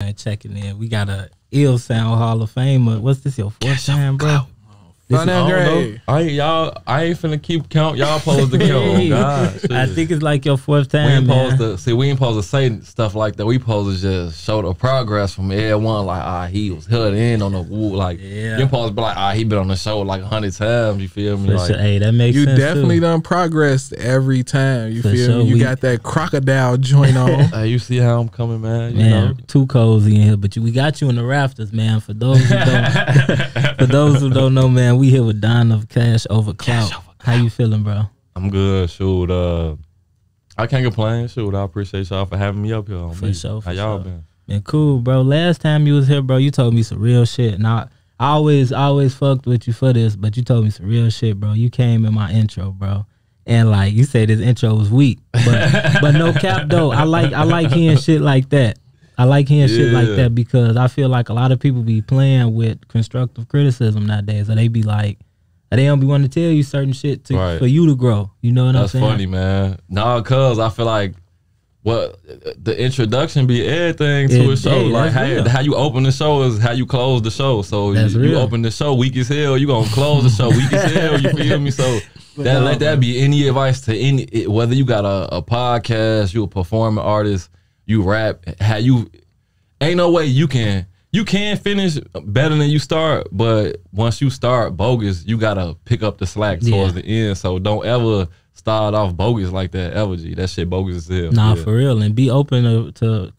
man, checking in. We got a Ill Sound Hall of Famer. What's this, your fourth time, bro? I ain't finna keep count. Y'all supposed to count. Oh, God. I think it's like your fourth time. We ain't supposed to say stuff like that. We supposed to just show the progress from everyone. Like, he was held in on the woo. Like, you're supposed to be like, he been on the show like 100 times. You feel me? Like, hey, that makes sense. You definitely done progressed every time. You feel me? You got that crocodile joint on. Hey, you see how I'm coming, man? You know? Too cozy in here, but we got you in the rafters, man. For those who don't know, man, we here with Don of CashOverClout. How you feeling, bro? I'm good. Shoot, I can't complain. Shoot, I appreciate y'all for having me up here. For sure. How y'all been? Been cool, bro. Last time you was here, bro, you told me some real shit. Now, I always fucked with you for this, but you told me some real shit, bro. You came in my intro, bro, and like you said, this intro was weak, but no cap though. I like hearing shit like that. I like hearing shit like that because I feel like a lot of people be playing with constructive criticism nowadays. Or they be like, they don't be wanting to tell you certain shit for you to grow. You know what I'm saying? That's funny, man. Nah, cause I feel like the introduction be everything to a show. Like how you open the show is how you close the show. So you open the show weak as hell, you gonna close the show weak as hell. You feel me? So let that be any advice to any, whether you got a podcast, you a performing artist, you rap, ain't no way you can finish better than you start, but once you start bogus, you gotta pick up the slack towards the end. So don't ever start off bogus like that ever, G. That shit bogus as hell. Nah, for real. And be open to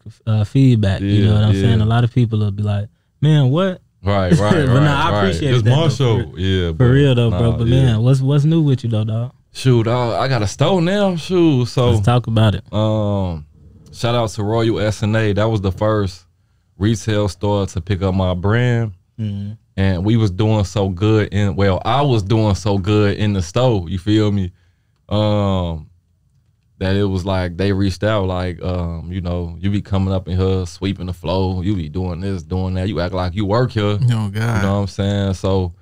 feedback. You know what I'm saying? A lot of people will be like, man, what? Right. But nah, I appreciate it. It's my show. For real though, bro. But man, what's new with you though, dog? Shoot, I got a store now. Shoot. So let's talk about it. Shout out to Royal S&A. That was the first retail store to pick up my brand. And we was doing so good I was doing so good in the store, you feel me? That it was like they reached out like, you know, you be coming up in here sweeping the floor, you be doing this, doing that, you act like you work here. Oh God. You know what I'm saying? So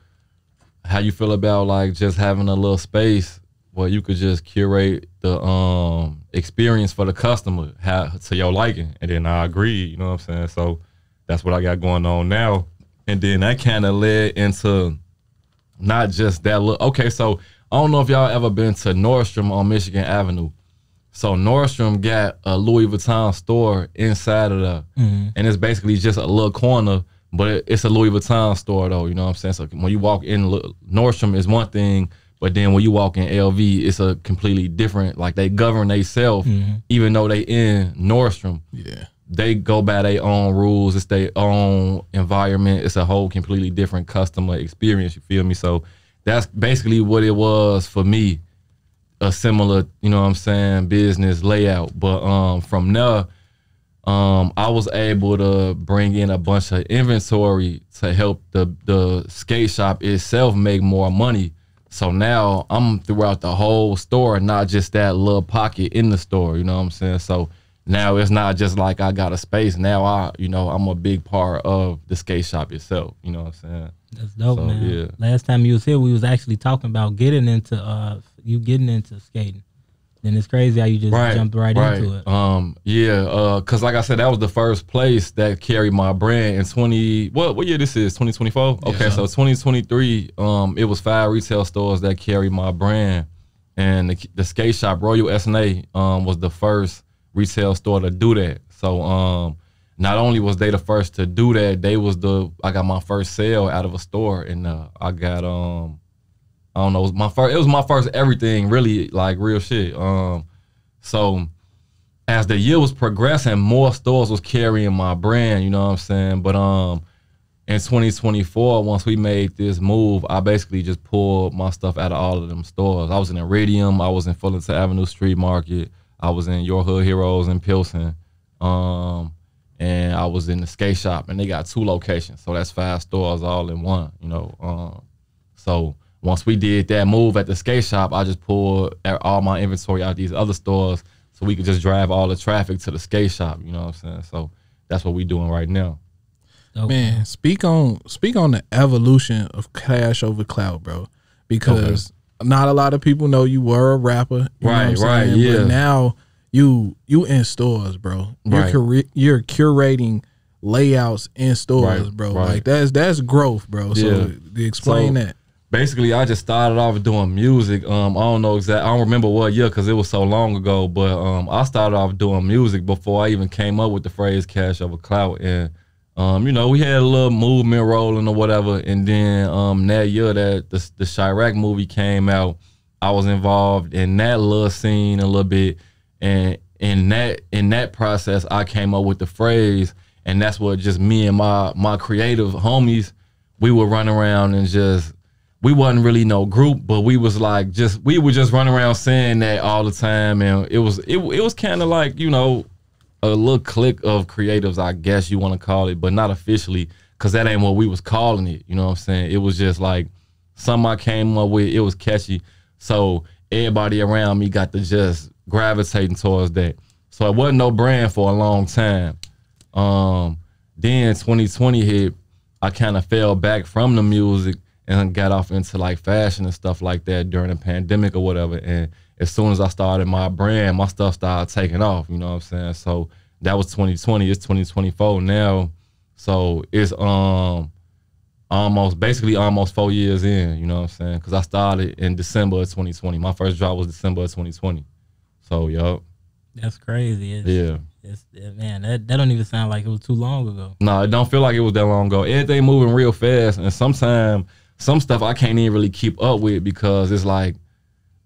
how you feel about like just having a little space where you could just curate the experience for the customer to your liking? And then I agree, you know what I'm saying? So that's what I got going on now. And then that kind of led into not just that look. Okay, so I don't know if y'all ever been to Nordstrom on Michigan Avenue. So Nordstrom got a Louis Vuitton store inside of the, and it's basically just a little corner, but it's a Louis Vuitton store though, you know what I'm saying? So when you walk in, Nordstrom is one thing, but then when you walk in LV, it's a completely different, like they govern themselves, even though they in Nordstrom. Yeah. They go by their own rules, it's their own environment, it's a whole completely different customer experience, you feel me? So that's basically what it was for me, a similar, you know what I'm saying, business layout. But from there, I was able to bring in a bunch of inventory to help the skate shop itself make more money. So now I'm throughout the whole store, not just that little pocket in the store, you know what I'm saying? So now it's not just like I got a space. Now I'm a big part of the skate shop itself, you know what I'm saying? That's dope, man. Yeah. Last time you was here, we was actually talking about getting into skating. And it's crazy how you just jumped right into it. Cause like I said, that was the first place that carried my brand in what year this is? 2024? Okay, so 2023, it was 5 retail stores that carried my brand. And the skate shop, Royal S&A, was the first retail store to do that. So not only was they the first to do that, I got my first sale out of a store, and I got I don't know, it was my first everything, really, like real shit. So as the year was progressing, more stores was carrying my brand, you know what I'm saying? But in 2024, once we made this move, I basically just pulled my stuff out of all of them stores. I was in Iridium, I was in Fullerton Avenue Street Market, I was in Your Hood Heroes in Pilsen, and I was in the skate shop, and they got 2 locations. So that's 5 stores all in one, you know? So once we did that move at the skate shop, I just pulled all my inventory out of these other stores so we could just drive all the traffic to the skate shop, you know what I'm saying? So that's what we doing right now. Man, speak on the evolution of CashOverClout, bro, because not a lot of people know you were a rapper. You know what I'm saying? But now you in stores, bro. You're curating layouts in stores, bro. Like that's growth, bro. So explain that. Basically, I just started off doing music. I don't know exactly. I don't remember what year because it was so long ago. But I started off doing music before I even came up with the phrase CashOverClout. And you know, we had a little movement rolling or whatever. And then that year that the Chirac movie came out, I was involved in that little scene a little bit. And in that process, I came up with the phrase. And that's what just me and my creative homies, we would run around and just. We wasn't really no group, but we was like we would just run around saying that all the time, and it was kind of like, you know, a little clique of creatives, I guess you want to call it, but not officially, cause that ain't what we was calling it. You know what I'm saying? It was just like something I came up with. It was catchy, so everybody around me got to just gravitating towards that. So it wasn't no brand for a long time. Then 2020 hit. I kind of fell back from the music and got off into like fashion and stuff like that during the pandemic or whatever. And as soon as I started my brand, my stuff started taking off, you know what I'm saying? So that was 2020, it's 2024 now. So it's basically almost 4 years in, you know what I'm saying? Cause I started in December of 2020. My first drop was December of 2020. So, yup. That's crazy. Man, that don't even sound like it was too long ago. No, it don't feel like it was that long ago. Everything moving real fast, and sometimes some stuff I can't even really keep up with because it's like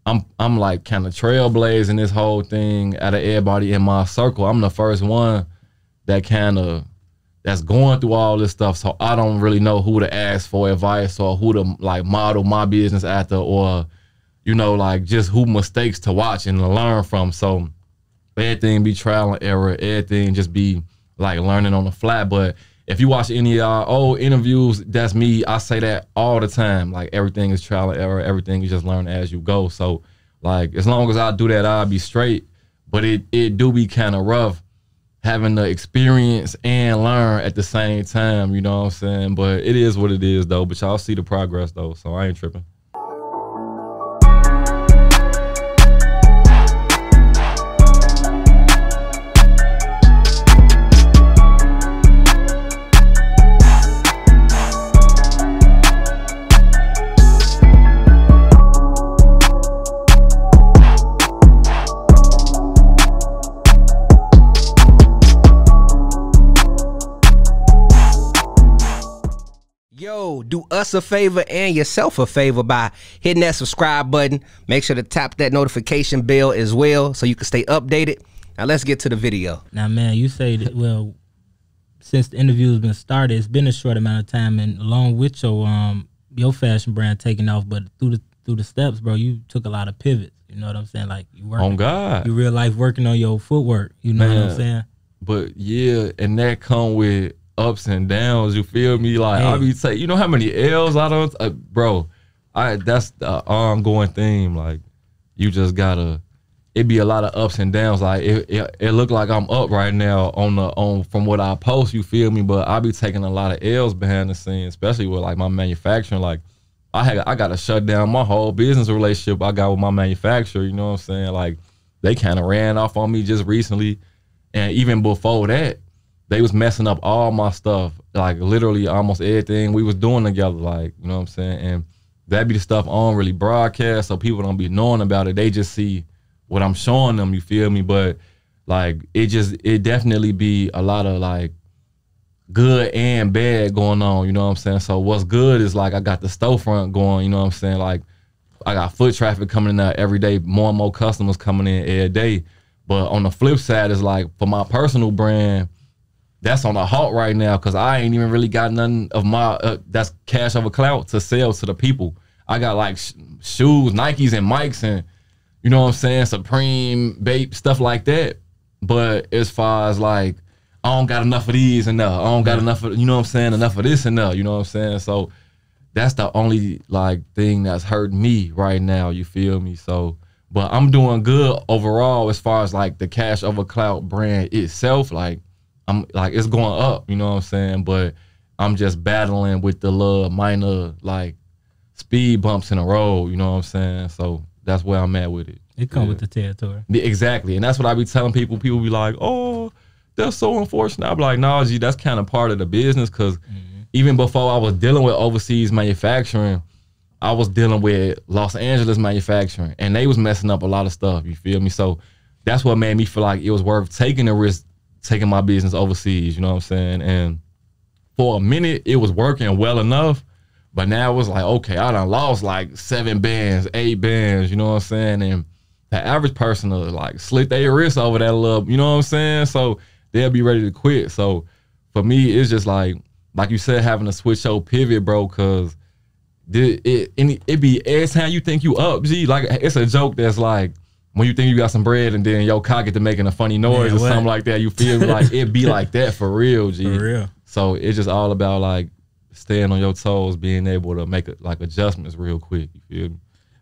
I'm like kind of trailblazing this whole thing out of everybody in my circle. I'm the first one that that's going through all this stuff, so I don't really know who to ask for advice or who to like model my business after, or you know, like just who mistakes to watch and to learn from. So everything be trial and error, everything just be like learning on the fly. But if you watch any of our old interviews, that's me. I say that all the time. Like everything is trial and error. Everything you just learn as you go. So like as long as I do that, I'll be straight. But it do be kind of rough having the experience and learn at the same time. You know what I'm saying? But it is what it is though. But y'all see the progress though. So I ain't tripping. Do us a favor and yourself a favor by hitting that subscribe button. Make sure to tap that notification bell as well so you can stay updated. Now let's get to the video. Now, man, you say that, well, since the interview has been started, it's been a short amount of time, and along with your fashion brand taking off, but through the steps, bro, you took a lot of pivots. You know what I'm saying? Like you working, on God, you real life working on your footwork. You know what I'm saying? But yeah, and that come with ups and downs, you feel me? Like I be saying, you know how many L's I don't, bro. That's the ongoing theme. Like you just gotta. It be a lot of ups and downs. Like it look like I'm up right now from what I post. You feel me? But I be taking a lot of L's behind the scenes, especially with like my manufacturing. Like I gotta shut down my whole business relationship I got with my manufacturer. You know what I'm saying? Like they kind of ran off on me just recently, and even before that. They was messing up all my stuff, like literally almost everything we was doing together, like, you know what I'm saying? And that be the stuff I don't really broadcast, so people don't be knowing about it. They just see what I'm showing them, you feel me? But like, it definitely be a lot of like good and bad going on, you know what I'm saying? So what's good is like, I got the storefront going, you know what I'm saying? Like, I got foot traffic coming in there every day, more and more customers coming in every day. But on the flip side is like, for my personal brand, that's on a halt right now because I ain't even really got none of my, that's CashOverClout to sell to the people. I got like shoes, Nikes and Mikes and, you know what I'm saying, Supreme, Bape, stuff like that. But as far as like, I don't got enough of these and I don't got enough of, you know what I'm saying, enough of this and you know what I'm saying? So that's the only like thing that's hurt me right now, you feel me? So, but I'm doing good overall as far as like the CashOverClout brand itself, like, I'm like, it's going up, you know what I'm saying? But I'm just battling with the little minor like speed bumps in the road, you know what I'm saying? So that's where I'm at with it. It come with the territory. Exactly. And that's what I be telling people. People be like, oh, that's so unfortunate. I'm like, nah, G, that's kind of part of the business, because even before I was dealing with overseas manufacturing, I was dealing with Los Angeles manufacturing, and they was messing up a lot of stuff, you feel me? So that's what made me feel like it was worth taking the risk, taking my business overseas, you know what I'm saying? And for a minute, it was working well enough, but now it was like, okay, I done lost like 7 bands, 8 bands, you know what I'm saying? And the average person will like slit their wrist over that little, you know what I'm saying? So they'll be ready to quit. So for me, it's just like you said, having to switch your pivot, bro, because it be every time you think you up, G, like it's a joke that's like, when you think you got some bread and then your cock get to making a funny noise or something like that, you feel me? Like it be like that for real, G. For real. So it's just all about like staying on your toes, being able to make like adjustments real quick. You feel me?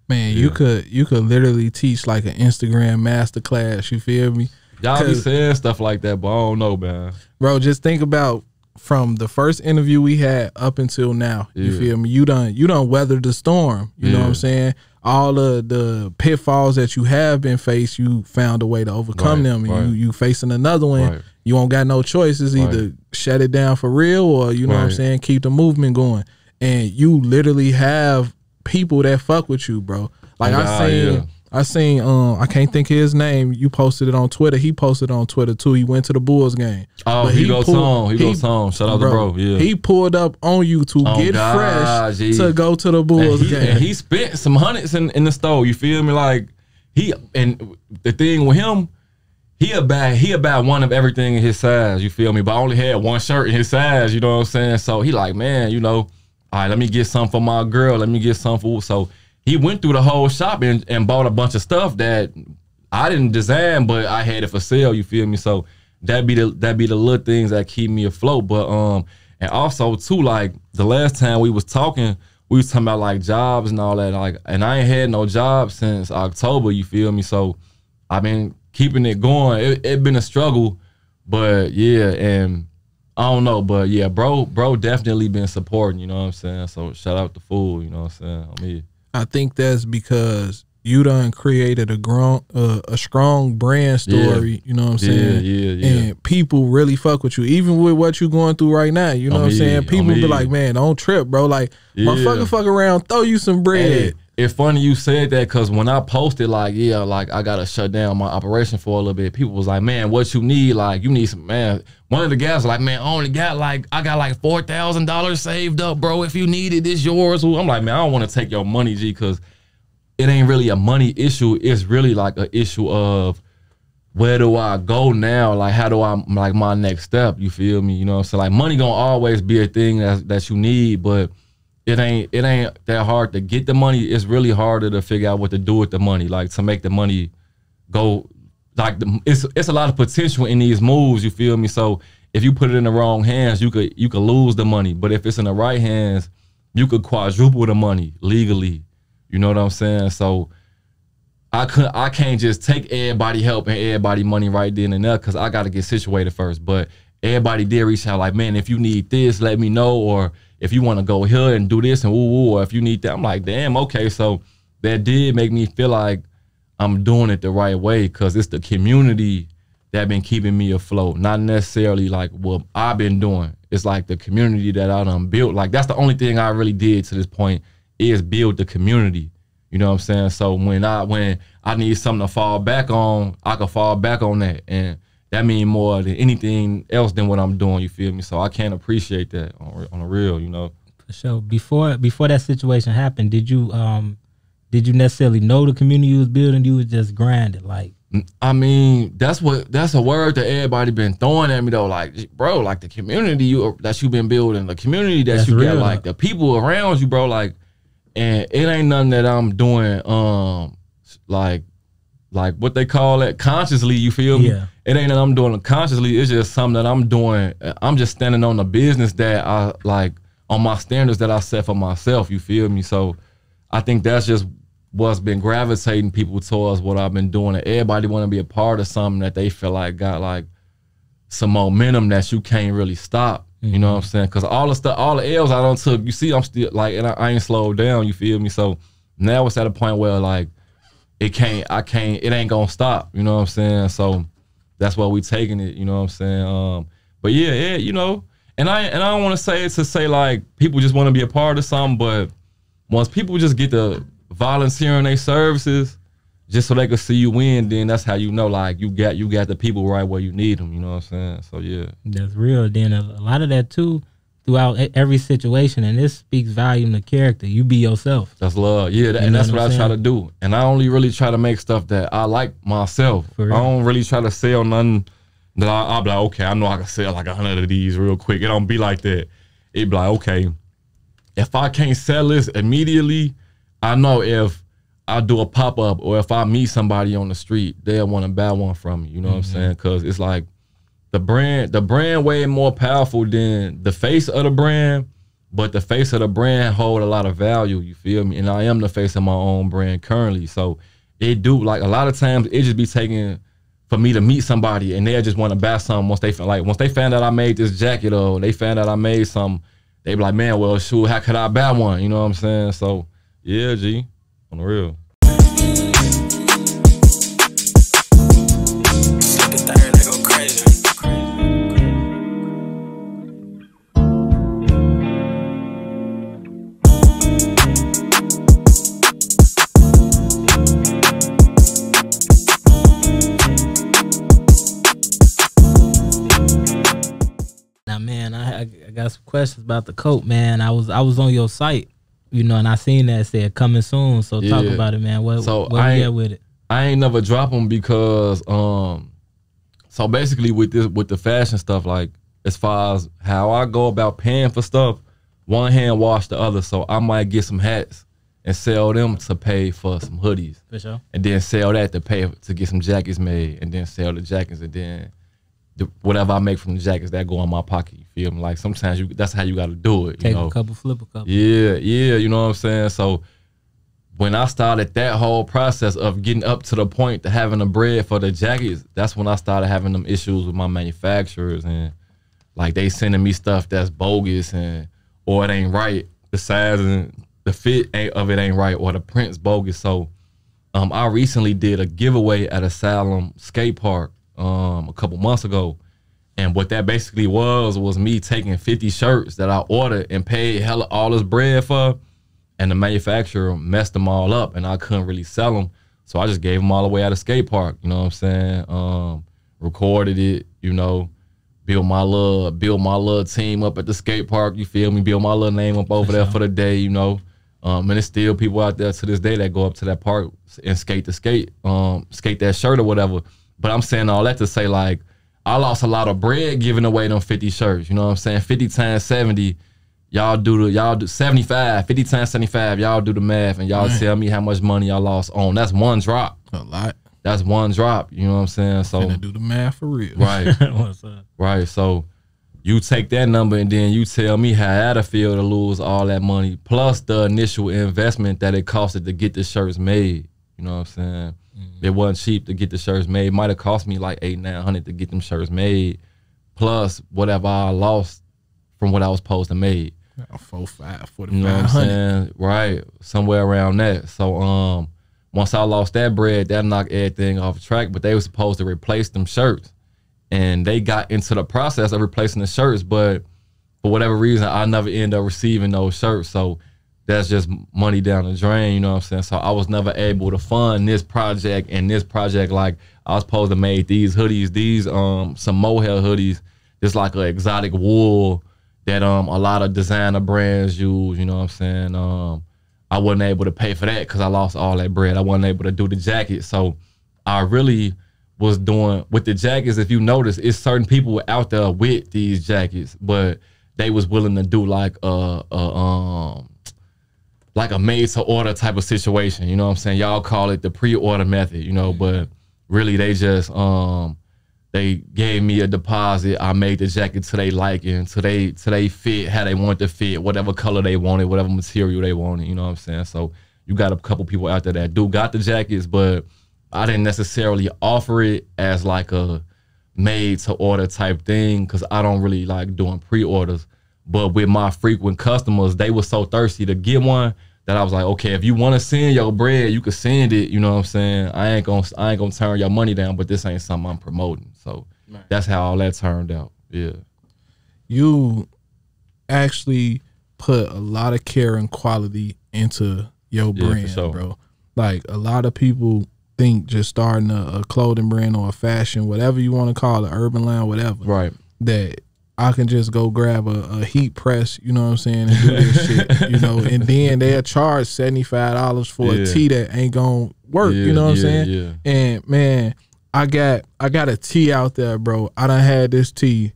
Man, you could literally teach like an Instagram masterclass. You feel me? Y'all be saying stuff like that, but I don't know, man. Bro, just think about from the first interview we had up until now. You feel me? You done weathered the storm. You know what I'm saying? All of the pitfalls that you have been faced, you found a way to overcome them. And you facing another one. You don't got no choices. Either shut it down for real, or you know what I'm saying, keep the movement going. And you literally have people that fuck with you, bro. Like I seen I can't think of his name. You posted it on Twitter. He posted it on Twitter too. He went to the Bulls game. Oh, he goes home. He goes home. Shout out to bro. Yeah. He pulled up on you to get fresh to go to the Bulls game. And he spent some hundreds in the store. You feel me? Like and the thing with him, he about one of everything in his size. You feel me? But I only had one shirt in his size. You know what I'm saying? So he like, man, you know, all right, let me get something for my girl. Let me get something for. So he went through the whole shop and bought a bunch of stuff that I didn't design, but I had it for sale. You feel me? So that be the little things that keep me afloat. But and also too, like the last time we was talking about like jobs and all that. Like, and I ain't had no job since October. You feel me? So I've been keeping it going. It been a struggle, but yeah, and I don't know, but yeah, bro definitely been supporting. You know what I'm saying? So shout out to Fool. You know what I'm saying? On me. I think that's because you done created a strong brand story, you know what I'm saying? Yeah. And people really fuck with you, even with what you going through right now, you know what I'm saying? People be like, man, don't trip, bro. Like, motherfucker fuck around, throw you some bread. Hey, it's funny you said that, because when I posted, like, like I gotta shut down my operation for a little bit, people was like, man, what you need? Like, you need some, man. One of the guys was like, man, I got like $4,000 saved up, bro. If you need it, it's yours. I'm like, man, I don't want to take your money, G, because it ain't really a money issue. It's really like an issue of where do I go now? Like, how do I, like, my next step? You feel me? You know what I'm saying? Like, money gonna always be a thing that you need, but it ain't that hard to get the money. It's really harder to figure out what to do with the money, like to make the money go. Like it's a lot of potential in these moves. You feel me? So if you put it in the wrong hands, you could lose the money. But if it's in the right hands, you could quadruple the money legally. You know what I'm saying? So I can't just take everybody help and everybody money right then and there, because I got to get situated first. But everybody did reach out like, man, if you need this, let me know, or if you want to go here and do this and woo, or if you need that. I'm like, damn, okay. So that did make me feel like I'm doing it the right way, because it's the community that been keeping me afloat, not necessarily like what I've been doing. It's like the community that I done built. Like, that's the only thing I really did to this point, is build the community. You know what I'm saying? So when I need something to fall back on, I can fall back on that. And that means more than anything else than what I'm doing, you feel me? So I can't appreciate that on a real, you know? For sure. Before that situation happened, did you necessarily know the community you was building? You was just grinding, like? I mean, that's a word that everybody been throwing at me though. Like, bro, like the community that you been building, the community that you got, like the people around you, bro, like, and it ain't nothing that I'm doing, like what they call it, consciously, you feel me? Yeah. It ain't that I'm doing it consciously, it's just something that I'm doing. I'm just standing on the business that I, like, on my standards that I set for myself, you feel me? So I think that's just what's been gravitating people towards what I've been doing. And everybody want to be a part of something that they feel like got like some momentum that you can't really stop. You know what I'm saying? Because all the L's I done took, you see, I'm still like, and I ain't slowed down, you feel me? So now it's at a point where like, it ain't gonna stop, you know what I'm saying? So that's why we taking it, you know what I'm saying? But yeah, you know, and I don't want to say it to say like people just want to be a part of something, but once people just get to volunteering their services just so they can see you win, then that's how you know like you got the people right where you need them, you know what I'm saying? So yeah. That's real. Then a lot of that too, throughout every situation, and this speaks volume to character. You be yourself. That's love. Yeah, and that's what I try to do. And I only really try to make stuff that I like myself. I don't really try to sell nothing that I'll be like, okay, I know I can sell like 100 of these real quick. It don't be like that. It be like, okay, if I can't sell this immediately, I know if I do a pop-up or if I meet somebody on the street, they'll want to buy one from me. You know what I'm saying? Because it's like the brand way more powerful than the face of the brand, but the face of the brand hold a lot of value, you feel me? And I am the face of my own brand currently. So it do, like a lot of times it just be taking for me to meet somebody and they'll just want to buy something once they found out I made this jacket or they found out I made something, they be like, man, well, shoot, how could I buy one? You know what I'm saying? So yeah, G, on the real. I got some questions about the coat, man. I was on your site, you know, and I seen that it said coming soon. So talk about it, man. What you at with it? I ain't never drop them because so basically with the fashion stuff, like as far as how I go about paying for stuff, one hand wash the other. So I might get some hats and sell them to pay for some hoodies. For sure. And then sell that to pay to get some jackets made, and then sell the jackets, and then whatever I make from the jackets that go in my pocket. You feel me? Like sometimes that's how you got to do it. Take you know? a couple, flip a couple. Yeah, you know what I'm saying? So when I started that whole process of getting up to the point to having the bread for the jackets, that's when I started having them issues with my manufacturers, and like they sending me stuff that's bogus or it ain't right. The size and the fit of it ain't right, or the print's bogus. So I recently did a giveaway at a Salem skate park a couple months ago, and what that basically was me taking 50 shirts that I ordered and paid all this bread for, and the manufacturer messed them all up and I couldn't really sell them, so I just gave them all away at a skate park. You know what I'm saying? Recorded it, you know, build my little team up at the skate park, you feel me? Build my little name up over there for the day, you know. And there's still people out there to this day that go up to that park and skate that shirt or whatever. But I'm saying all that to say, like, I lost a lot of bread giving away them 50 shirts. You know what I'm saying? 50 times 70, y'all do 75. 50 times 75, y'all do the math, and y'all tell me how much money y'all lost on. That's one drop. A lot. That's one drop. You know what I'm saying? So gonna do the math for real. Right. What's up? Right. So you take that number and then you tell me how that'll feel to lose all that money plus the initial investment that it costed to get the shirts made. You know what I'm saying? It wasn't cheap to get the shirts made. Might have cost me like $800-900 to get them shirts made, plus whatever I lost from what I was supposed to make. $4,500, $4,500. You know what I'm saying? Right, somewhere around that. So once I lost that bread, that knocked everything off track. But they were supposed to replace them shirts, and they got into the process of replacing the shirts. But for whatever reason, I never ended up receiving those shirts. So that's just money down the drain, you know what I'm saying? So I was never able to fund this project and this project. Like I was supposed to make these hoodies, some mohair hoodies, just like an exotic wool that a lot of designer brands use, you know what I'm saying? I wasn't able to pay for that because I lost all that bread. I wasn't able to do the jacket. So I really was doing, with the jackets, if you notice, it's certain people out there with these jackets, but they was willing to do like a made-to-order type of situation, you know what I'm saying? Y'all call it the pre-order method, you know, but really they just, they gave me a deposit. I made the jacket to they liking, to they fit, how they want to fit, whatever color they wanted, whatever material they wanted, you know what I'm saying? So you got a couple people out there that got the jackets, but I didn't necessarily offer it as like a made-to-order type thing because I don't really like doing pre-orders. But with my frequent customers, they were so thirsty to get one that I was like, okay, if you want to send your bread, you can send it. You know what I'm saying? I ain't gonna turn your money down, but this ain't something I'm promoting. So that's how all that turned out. Yeah. You actually put a lot of care and quality into your brand, sure. bro. Like a lot of people think just starting a clothing brand or a fashion, whatever you want to call it, urban line, whatever. Right. That I can just go grab a heat press, you know what I'm saying, and do this shit, you know, and then they'll charge $75 for a tee that ain't gonna work, you know what I'm saying? Yeah. And man, I got a tee out there, bro. I done had this tee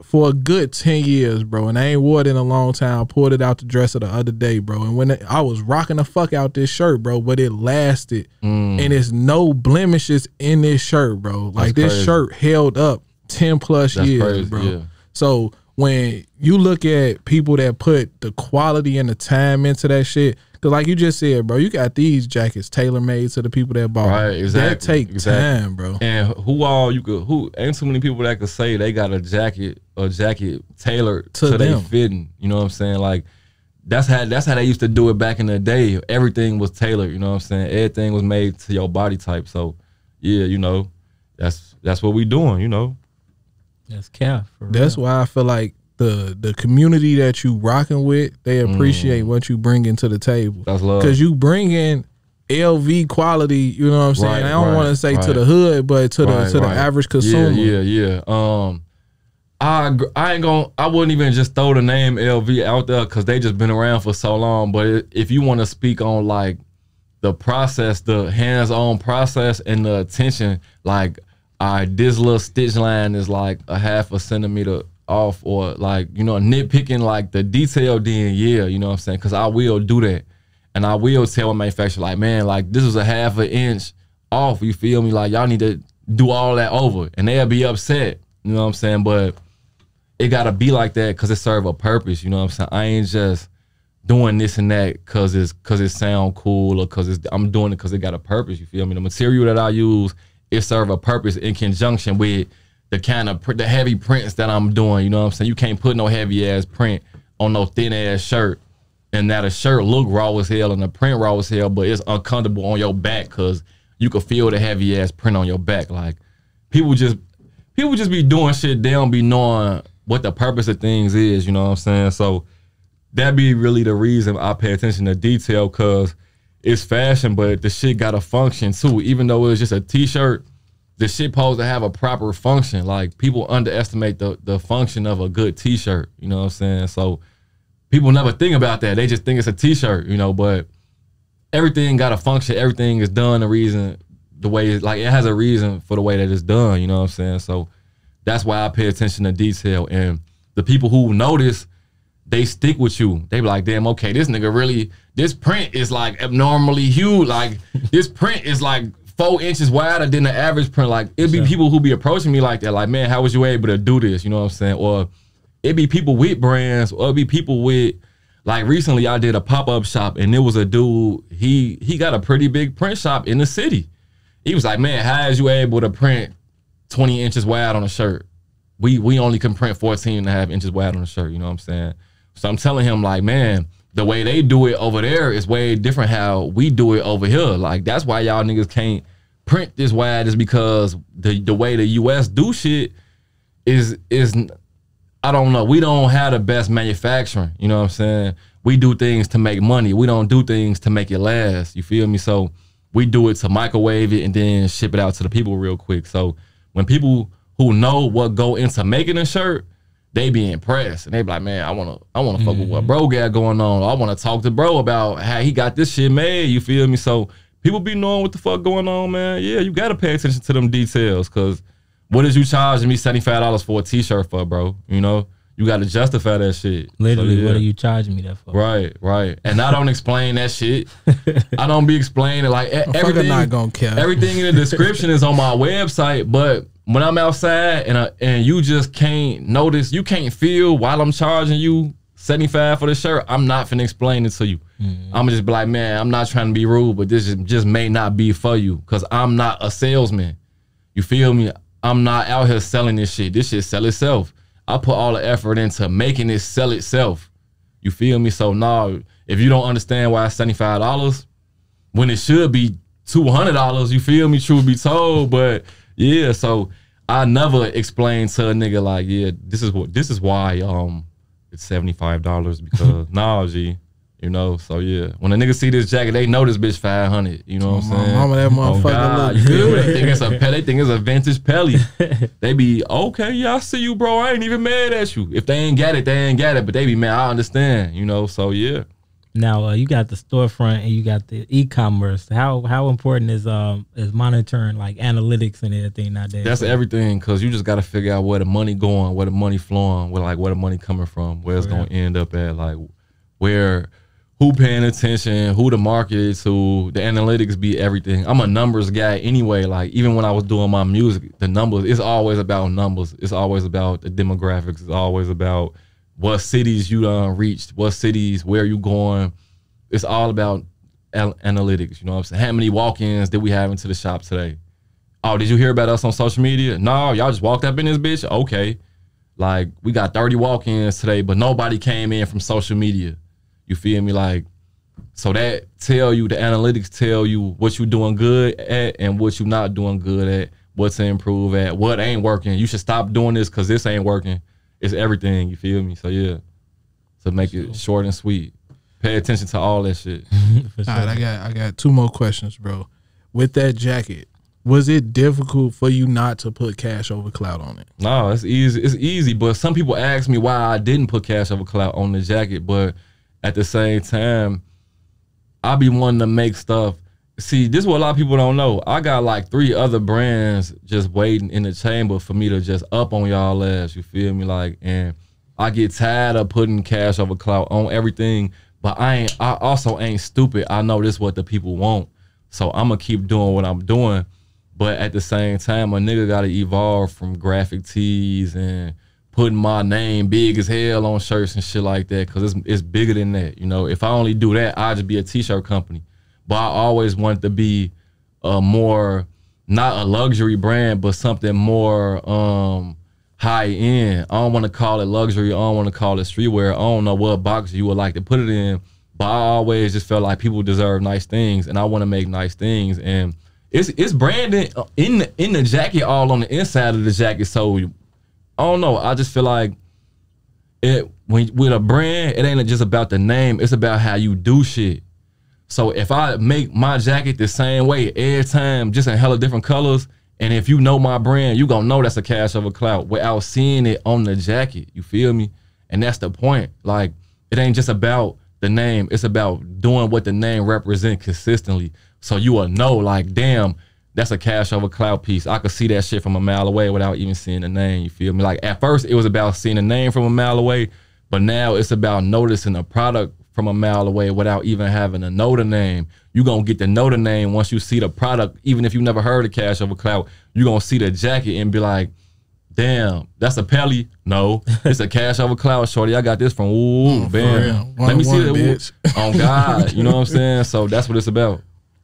for a good 10 years, bro, and I ain't wore it in a long time. I pulled it out the dresser the other day, bro, and when I was rocking the fuck out this shirt, bro, but it lasted, and there's no blemishes in this shirt, bro. Like this shirt held up 10 plus years, bro. Yeah. So when you look at people that put the quality and the time into that shit, because like you just said, bro, you got these jackets tailor-made to the people that bought them. Right, exactly. That take time, bro. And who ain't too many people that could say they got a jacket tailored to their fitting. You know what I'm saying? Like that's how they used to do it back in the day. Everything was tailored, you know what I'm saying? Everything was made to your body type. So yeah, you know, that's what we doing, you know. That's cap. That's why I feel like the community that you rocking with, they appreciate what you bring into the table. That's love. Because you bring in LV quality, you know what I'm saying? Right, I don't want to say to the hood, but to the average consumer. Yeah. I wouldn't even just throw the name LV out there because they just been around for so long. But if you want to speak on like the process, the hands-on process and the attention, like this little stitch line is like a 1/2 centimeter off, or like, you know, nitpicking like the detail, then yeah, you know what I'm saying? Because I will do that. And I will tell my manufacturer, like, man, like this is a 1/2 inch off, you feel me? Like y'all need to do all that over. And they'll be upset, you know what I'm saying? But it gotta be like that because it serve a purpose, you know what I'm saying? I ain't just doing this and that because it sound cool, or because I'm doing it because it got a purpose, you feel me? The material that I use, it serve a purpose in conjunction with the kind of the heavy prints that I'm doing, you know what I'm saying? You can't put no heavy ass print on no thin ass shirt, and that a shirt look raw as hell and the print raw as hell, but it's uncomfortable on your back because you can feel the heavy ass print on your back. Like people just be doing shit, they don't be knowing what the purpose of things is, you know what I'm saying? So that be really the reason I pay attention to detail, because it's fashion, but the shit got a function too. Even though it's just a t-shirt, the shit supposed to have a proper function. Like people underestimate the function of a good t-shirt, you know what I'm saying? So people never think about that. They just think it's a t-shirt, you know, but everything got a function. Everything is done the way it has a reason for the way that it's done, you know what I'm saying? So that's why I pay attention to detail. And the people who notice, they stick with you. They be like, damn, okay, this nigga really, this print is like abnormally huge. Like this print is like 4 inches wider than the average print. Like it'd be people who be approaching me like that, like, man, how was you able to do this? You know what I'm saying? Or it'd be people with brands, or it'd be people with, like recently I did a pop-up shop and it was a dude, he got a pretty big print shop in the city. He was like, man, how is you able to print 20 inches wide on a shirt? We only can print 14.5 inches wide on a shirt, you know what I'm saying? So I'm telling him like, man, the way they do it over there is way different how we do it over here. Like that's why y'all niggas can't print this wide, is because the way the US do shit is I don't know. We don't have the best manufacturing, you know what I'm saying? We do things to make money. We don't do things to make it last, you feel me? So we do it to microwave it and then ship it out to the people real quick. So when people who know what go into making a shirt, they be impressed and they be like, man, I wanna fuck with what bro got going on. I wanna talk to bro about how he got this shit made, you feel me? So people be knowing what the fuck going on, man. Yeah, you gotta pay attention to them details, cause what is you charging me $75 for a t-shirt for, bro? You know, you gotta justify that shit. Literally, so, yeah. What are you charging me that for? Right. And I don't explain that shit. I don't be explaining like everything. Not gonna care. Everything in the description is on my website, but when I'm outside and you just can't notice, you can't feel while I'm charging you $75 for the shirt, I'm not finna explain it to you. I'm just be like, man, I'm not trying to be rude, but this just may not be for you, because I'm not a salesman. You feel me? I'm not out here selling this shit. This shit sell itself. I put all the effort into making it sell itself. You feel me? So nah, if you don't understand why it's $75 when it should be $200, you feel me? Truth be told, but yeah. So I never explained to a nigga like, yeah, this is why it's $75 because nah, G. You know, so yeah. When a nigga see this jacket, they know this bitch 500. You know what I'm saying? Mama, that motherfucker look good. They think it's a vintage Pelly. They be, okay, yeah, I see you, bro. I ain't even mad at you. If they ain't got it, they ain't got it. But they be mad. I understand. You know, so yeah. Now you got the storefront and you got the e-commerce. How important is monitoring like analytics and everything nowadays? That's everything, because you just got to figure out where the money going, where the money flowing, where the money coming from, where it's gonna end up at, like where. Who paying attention, who the market is to, the analytics be everything. I'm a numbers guy anyway. Like even when I was doing my music, the numbers, it's always about numbers. It's always about the demographics. It's always about what cities you done reached, what cities, where you going. It's all about analytics, you know what I'm saying? How many walk-ins did we have into the shop today? Oh, did you hear about us on social media? No, y'all just walked up in this bitch? Okay. Like we got 30 walk-ins today, but nobody came in from social media. You feel me? Like, so that tell you, the analytics tell you what you doing good at and what you not doing good at, what to improve at, what ain't working. You should stop doing this because this ain't working. It's everything, you feel me? So yeah, to make it short and sweet. Pay attention to all that shit. All right, I got 2 more questions, bro. With that jacket, was it difficult for you not to put CashOverClout on it? No, it's easy. It's easy, but some people ask me why I didn't put CashOverClout on the jacket, but at the same time, I be wanting to make stuff. See, this is what a lot of people don't know. I got like 3 other brands just waiting in the chamber for me to just up on y'all ass, you feel me? Like, and I get tired of putting CashOverClout on everything, but I also ain't stupid. I know this is what the people want. So I'm gonna keep doing what I'm doing. But at the same time, a nigga gotta evolve from graphic tees and putting my name big as hell on shirts and shit like that, because it's bigger than that. You know, if I only do that, I'd just be a t-shirt company. But I always wanted to be a more, not a luxury brand, but something more high end. I don't want to call it luxury. I don't want to call it streetwear. I don't know what box you would like to put it in, but I always just felt like people deserve nice things, and I want to make nice things. And it's branded in the jacket, all on the inside of the jacket. So I don't know. I just feel like with a brand, it ain't just about the name. It's about how you do shit. So if I make my jacket the same way every time, just in hella different colors, and if you know my brand, you gonna know that's a CashOverClout without seeing it on the jacket. You feel me? And that's the point. Like, it ain't just about the name. It's about doing what the name represents consistently. So you will know, like, damn, that's a CashOverClout piece. I could see that shit from a mile away without even seeing the name, you feel me? Like, at first, it was about seeing the name from a mile away, but now it's about noticing the product from a mile away without even having to know the name. You gonna get to know the name once you see the product. Even if you never heard of CashOverClout, you gonna see the jacket and be like, damn, that's a Pelly? No, it's a CashOverClout, shorty. I got this from, ooh, bam. Let me see that, bitch. Oh, God, you know what I'm saying? So that's what it's about.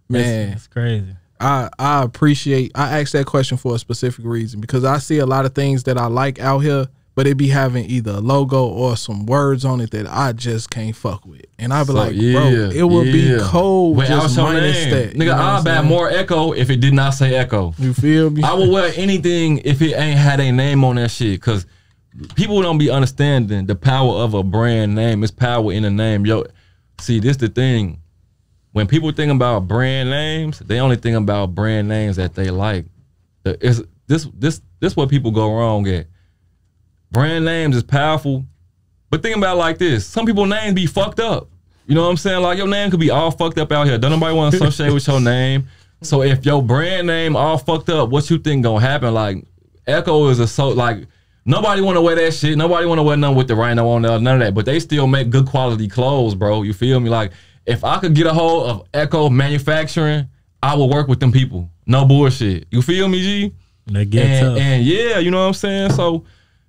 Man, it's crazy. I appreciate, I asked that question for a specific reason, because I see a lot of things that I like out here, but it be having either a logo or some words on it that I just can't fuck with. And I be like, bro, it would be cold just minus that. Nigga, I'll buy more Echo if it did not say Echo. You feel me? I would wear anything if it ain't had a name on that shit, because people don't be understanding the power of a brand name. It's power in the name. Yo, see, this the thing. When people think about brand names, they only think about brand names that they like. This what people go wrong at. Brand names is powerful, but think about it like this. Some people's names be fucked up. You know what I'm saying? Like, your name could be all fucked up out here. Don't nobody want to associate with your name. So if your brand name all fucked up, what you think gonna happen? Like, Echo is like, nobody want to wear that shit. Nobody want to wear nothing with the rhino on there, none of that. But they still make good quality clothes, bro. You feel me? Like, if I could get a hold of Echo Manufacturing, I would work with them people. No bullshit. You feel me, G? And yeah, you know what I'm saying? So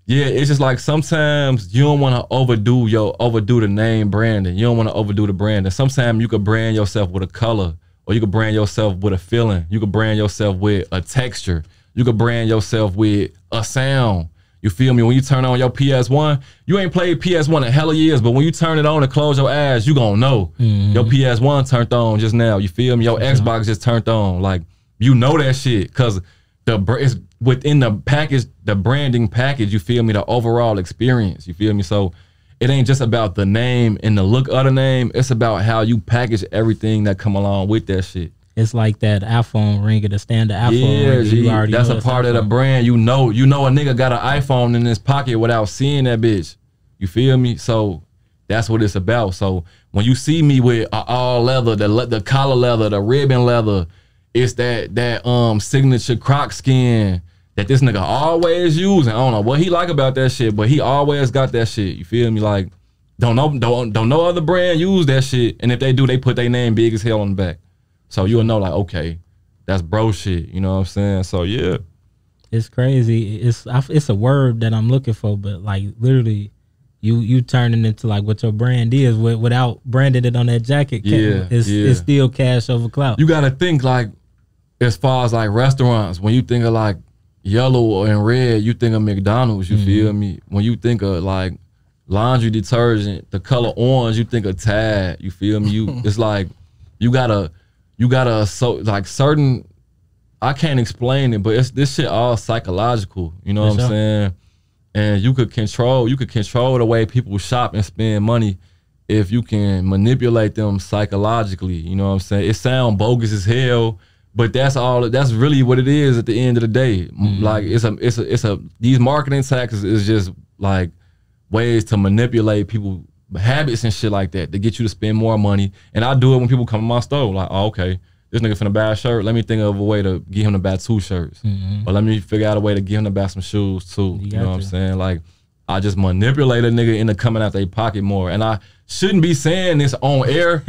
yeah, it's just like sometimes you don't want to overdo the name branding. You don't want to overdo the branding. Sometimes you could brand yourself with a color, or you could brand yourself with a feeling. You could brand yourself with a texture. You could brand yourself with a sound. You feel me? When you turn on your PS1, you ain't played PS1 in hella years, but when you turn it on and close your eyes, you gonna know your PS1 turned on just now. You feel me? Your Xbox just turned on. Like, you know that shit, cause it's within the package, the branding package. You feel me? The overall experience. You feel me? So it ain't just about the name and the look of the name. It's about how you package everything that come along with that shit. It's like that iPhone ringer, the standard iPhone ringer. G, you already that's know a part of the brand. You know a nigga got an iPhone in his pocket without seeing that bitch. You feel me? So that's what it's about. So when you see me with all leather, the collar leather, the ribbon leather, it's that signature croc skin that this nigga always using. I don't know what he like about that shit, but he always got that shit. You feel me? Like, don't no other brand use that shit. And if they do, they put their name big as hell on the back. So you'll know, like, okay, that's bro shit. You know what I'm saying? So yeah, it's crazy. It's a word that I'm looking for, but like literally, you turning into like what your brand is without branding it on that jacket. It's still CashOverClout. You gotta think like, as far as like restaurants, when you think of like yellow and red, you think of McDonald's. You feel me? When you think of like laundry detergent, the color orange, you think of Tide. You feel me? It's like you gotta so like certain, I can't explain it, but this shit all psychological. You know what I'm saying? And you could control the way people shop and spend money if you can manipulate them psychologically. You know what I'm saying? It sound bogus as hell, but that's really what it is at the end of the day. Like these marketing tactics is just like ways to manipulate people habits and shit like that to get you to spend more money. And I do it when people come to my store, like, oh, okay, this nigga finna buy a shirt, let me think of a way to get him to buy 2 shirts. Or let me figure out a way to get him to buy some shoes too. You know what I'm saying? Like, I just manipulate a nigga into coming out their pocket more. And I shouldn't be saying this on air,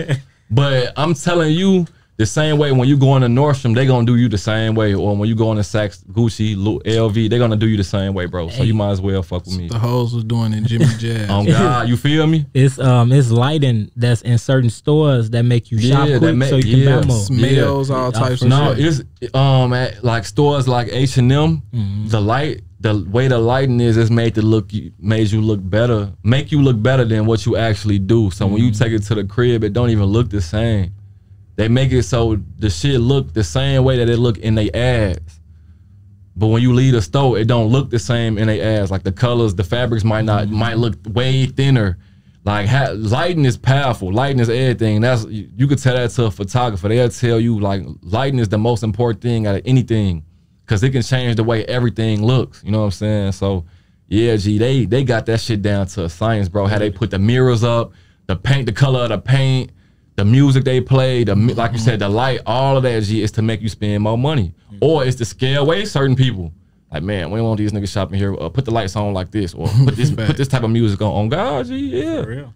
but I'm telling you, the same way when you go into Nordstrom, they gonna do you the same way. Or when you go into Saks, Gucci, LV, they gonna do you the same way, bro. So you might as well fuck with me. The hoes was doing in Jimmy Jazz. Oh God, you feel me? It's lighting that's in certain stores that make you shop quick, so you can buy more. Smells, all types of shit. It's at like stores like H&M, the way the lighting is made you look better, make you look better than what you actually do. So when you take it to the crib, it don't even look the same. They make it so the shit look the same way that it look in they ads. But when you leave the store, it don't look the same in they ads. Like the colors, the fabrics might look way thinner. Like lighting is powerful. Lighting is everything. You could tell that to a photographer. They'll tell you like lighting is the most important thing out of anything, because it can change the way everything looks. You know what I'm saying? So yeah, G, they got that shit down to a science, bro. How they put the mirrors up, the paint, the color of the paint, the music they play, like you said, the light, all of that, G, is to make you spend more money. Or it's to scare away certain people. Like, man, we don't want these niggas shopping here. Put the lights on like this, or put this type of music on. God, G, yeah. For real.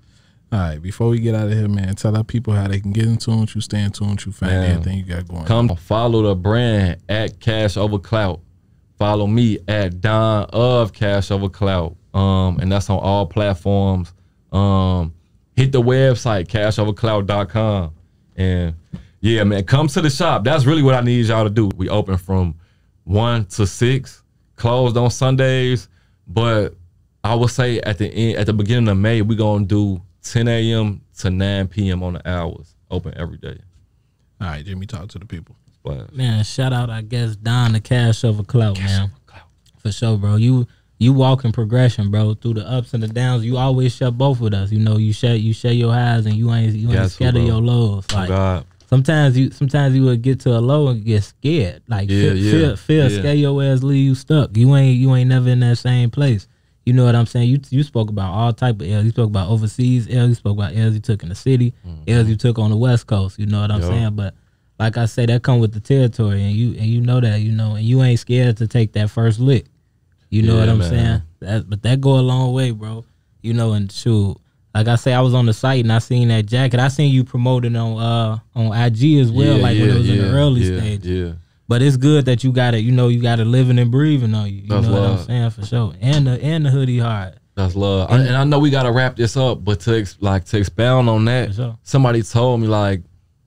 All right, before we get out of here, man, tell our people how they can get in tune with you, stay in tune with you, find everything you got going. Come follow the brand at CashOverClout. Follow me at Don of CashOverClout. And that's on all platforms. Hit the website, CashOverClout.com. And yeah, man, come to the shop. That's really what I need y'all to do. We open from 1 to 6, closed on Sundays. But I would say at the beginning of May, we're going to do 10 a.m. to 9 p.m. on the hours. Open every day. All right, Jimmy, talk to the people. Man, shout out, I guess, Don the CashOverClout, man. For sure, bro. You walk in progression, bro, through the ups and the downs. You always share both with us. You know, you share your highs and you ain't scared of your lows. Like sometimes you would get to a low and get scared. Like fear scare your ass, leave you stuck. You ain't never in that same place. You know what I'm saying? You spoke about all type of L's. You spoke about overseas L's. You spoke about L's you took in the city, L's you took on the West Coast. You know what I'm saying? But like I say, that come with the territory, and you know that, you know, and you ain't scared to take that first lick. You know what I'm saying? But that go a long way, bro. You know, and shoot, like I say, I was on the site and I seen that jacket. I seen you promoting on IG as well, when it was in the early stage. Yeah. But it's good that you got it. You know, you got it living and breathing on you. You know what I'm saying, for sure. And the hoodie hard. That's love. And I know we gotta wrap this up, but to expound on that, somebody told me, like,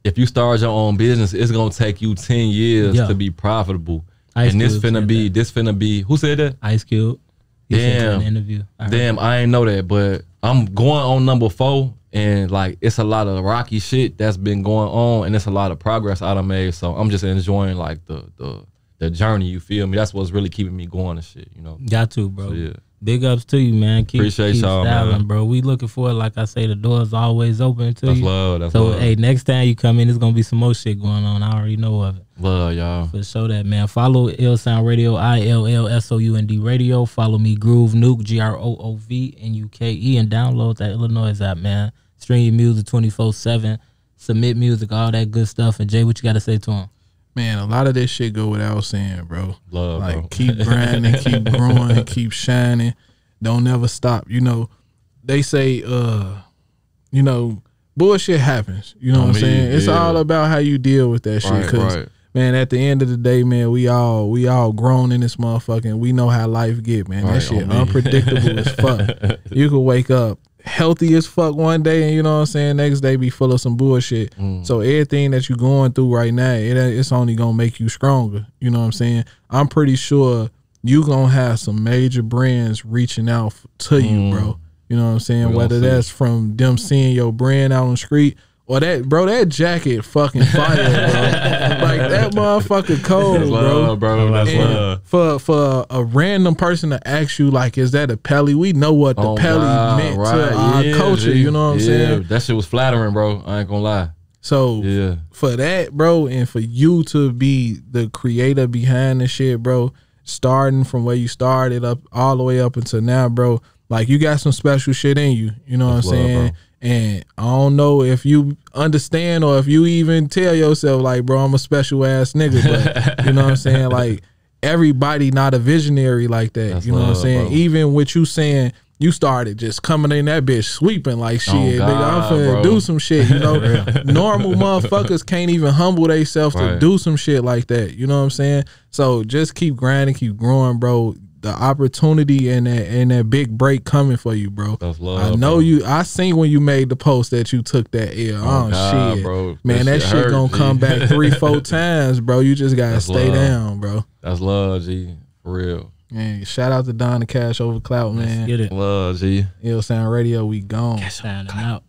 if you start your own business, it's gonna take you 10 years to be profitable. And this finna be, who said that? Ice Cube. He said in an interview. I ain't know that, but I'm going on number 4, and like it's a lot of rocky shit that's been going on, and it's a lot of progress I done made. So I'm just enjoying like the journey. You feel me? That's what's really keeping me going and shit. You know. Got to, bro. So, yeah. Big ups to you, man. Appreciate y'all, styling, man. Bro. We looking for it. Like I say, the door's always open to That's you. love. That's so, love. hey, next time you come in, there's gonna be some more shit going on. I already know of it. Love y'all. For sure that, man. Follow Ill Sound Radio, ILLSOUND Radio. Follow me, Groove Nuke, GROOVNUKE, and download that iLLANOiZE app, man. Stream your music 24/7. Submit music, all that good stuff. And Jay, what you got to say to him? Man, a lot of this shit go without saying, bro. Love, like, bro. Keep grinding, keep growing, keep shining. Don't never stop. You know, they say, you know, bullshit happens. You know what I'm saying? It's all about how you deal with that shit. Because, man, at the end of the day, man, we all grown in this motherfucker, and we know how life get, man. That shit unpredictable as fuck. You could wake up healthy as fuck one day, and you know what I'm saying, next day be full of some bullshit. So everything that you going through right now, it's only gonna make you stronger. You know what I'm saying? I'm pretty sure you gonna have some major brands reaching out to you, bro. You know what I'm saying? Whether that's from them seeing your brand out on the street, or that jacket fucking fire, bro. Like, that motherfucker cold, that's bro. Love, bro. That's love. For a random person to ask you, like, is that a Pelly? We know what the Pelly meant to our culture. You know what I'm saying? That shit was flattering, bro. I ain't gonna lie. So for that, bro, and for you to be the creator behind the shit, bro, starting from where you started up all the way up until now, bro, like, you got some special shit in you. You know what I'm saying? Bro. And I don't know if you understand or if you even tell yourself, like, bro, I'm a special ass nigga. But you know what I'm saying? Like, everybody not a visionary like that. That's you know love, what I'm saying? Bro. Even with you saying you started just coming in that bitch sweeping like shit. Oh, God, nigga, I'm finna do some shit. You know, normal motherfuckers can't even humble themselves to do some shit like that. You know what I'm saying? So just keep grinding, keep growing, bro. The opportunity and that big break coming for you, bro. That's love, I know bro. you. I seen when you made the post that you took that L. Oh, God, shit, bro. Man, that shit hurt, gonna G. come back 3-4 times, bro. You just gotta stay down, bro. That's love, G. For real. Man, shout out to Don the CashOverClout, man. Let's get it. Love, G. Ill Sound Radio, we gone. Signing out.